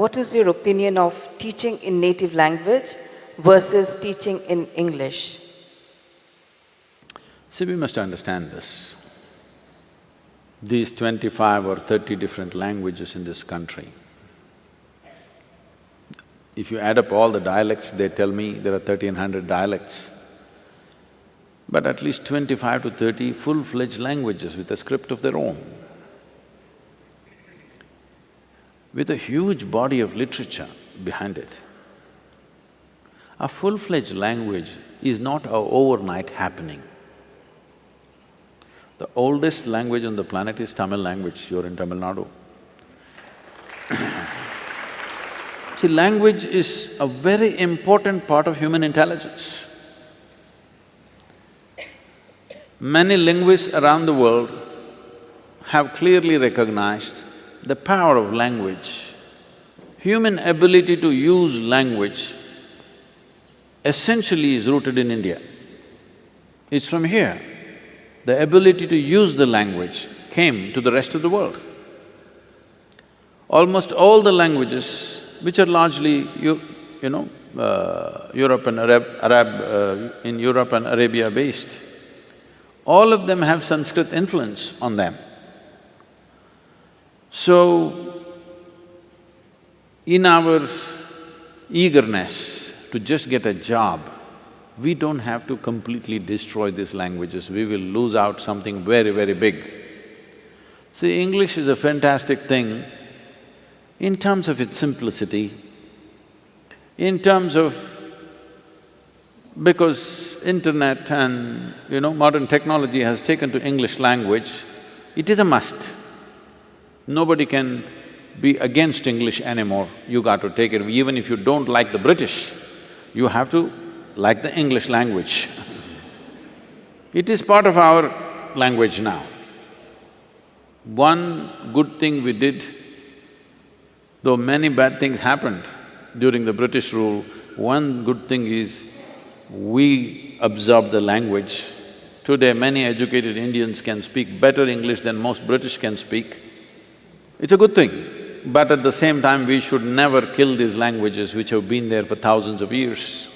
what is your opinion of teaching in native language versus teaching in English? See, we must understand this. These 25 or 30 different languages in this country, if you add up all the dialects, they tell me there are 1,300 dialects, but at least 25 to 30 full-fledged languages with a script of their own, with a huge body of literature behind it. A full-fledged language is not an overnight happening. The oldest language on the planet is Tamil language, you're in Tamil Nadu. See, language is a very important part of human intelligence. Many linguists around the world have clearly recognized the power of language. Human ability to use language essentially is rooted in India. It's from here. The ability to use the language came to the rest of the world. Almost all the languages, which are largely, Europe and in Europe and Arabia based, all of them have Sanskrit influence on them. So, in our eagerness to just get a job, we don't have to completely destroy these languages, we will lose out something very, very big. See, English is a fantastic thing in terms of its simplicity, in terms of… because internet and, modern technology has taken to English language, it is a must. Nobody can be against English anymore, you got to take it. Even if you don't like the British, you have to like the English language. It is part of our language now. One good thing we did, though many bad things happened during the British rule, one good thing is we absorbed the language. Today, many educated Indians can speak better English than most British can speak. It's a good thing, but at the same time, we should never kill these languages which have been there for thousands of years.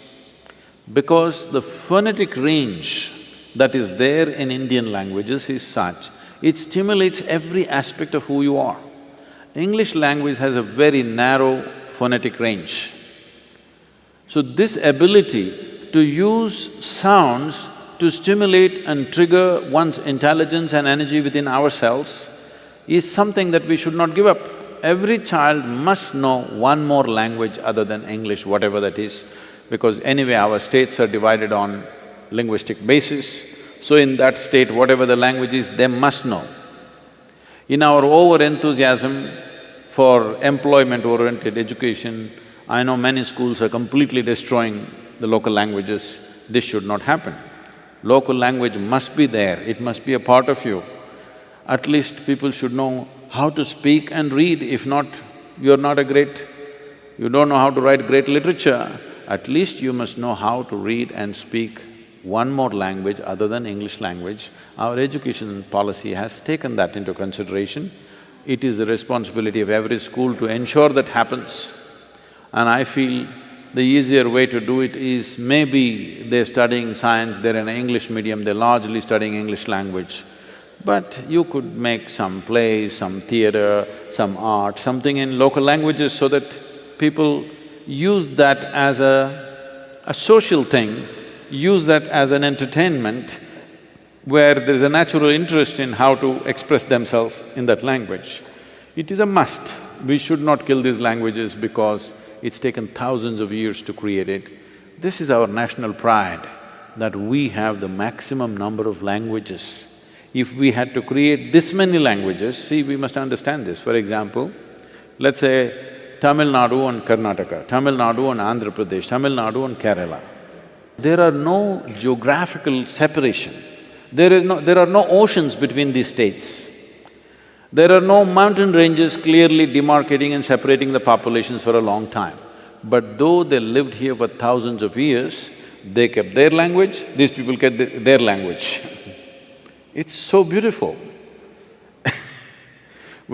Because the phonetic range that is there in Indian languages is such, it stimulates every aspect of who you are. English language has a very narrow phonetic range. So this ability to use sounds to stimulate and trigger one's intelligence and energy within ourselves is something that we should not give up. Every child must know one more language other than English, whatever that is, because anyway our states are divided on linguistic basis, so in that state, whatever the language is, they must know. In our over-enthusiasm for employment-oriented education, I know many schools are completely destroying the local languages. This should not happen. Local language must be there, it must be a part of you. At least people should know how to speak and read. If not, you're not a great… you don't know how to write great literature, at least you must know how to read and speak one more language other than English language. Our education policy has taken that into consideration. It is the responsibility of every school to ensure that happens. And I feel the easier way to do it is maybe they're studying science, they're in an English medium, they're largely studying English language. But you could make some plays, some theatre, some art, something in local languages so that people use that as a social thing, use that as an entertainment where there's a natural interest in how to express themselves in that language. It is a must. We should not kill these languages because it's taken thousands of years to create it. This is our national pride, that we have the maximum number of languages. If we had to create this many languages, see, we must understand this. For example, let's say Tamil Nadu and Karnataka, Tamil Nadu and Andhra Pradesh, Tamil Nadu and Kerala. There are no geographical separation. There are no oceans between these states. There are no mountain ranges clearly demarcating and separating the populations for a long time. But though they lived here for thousands of years, they kept their language, these people kept their language. It's so beautiful.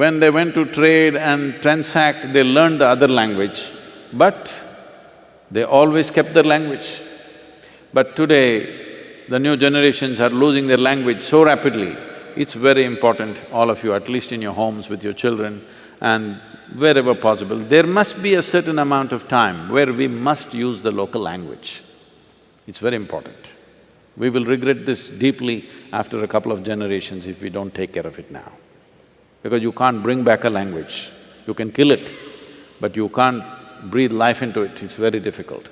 When they went to trade and transact, they learned the other language, but they always kept their language. But today, the new generations are losing their language so rapidly. It's very important, all of you, at least in your homes with your children and wherever possible, there must be a certain amount of time where we must use the local language. It's very important. We will regret this deeply after a couple of generations if we don't take care of it now. Because you can't bring back a language. You can kill it, but you can't breathe life into it, it's very difficult.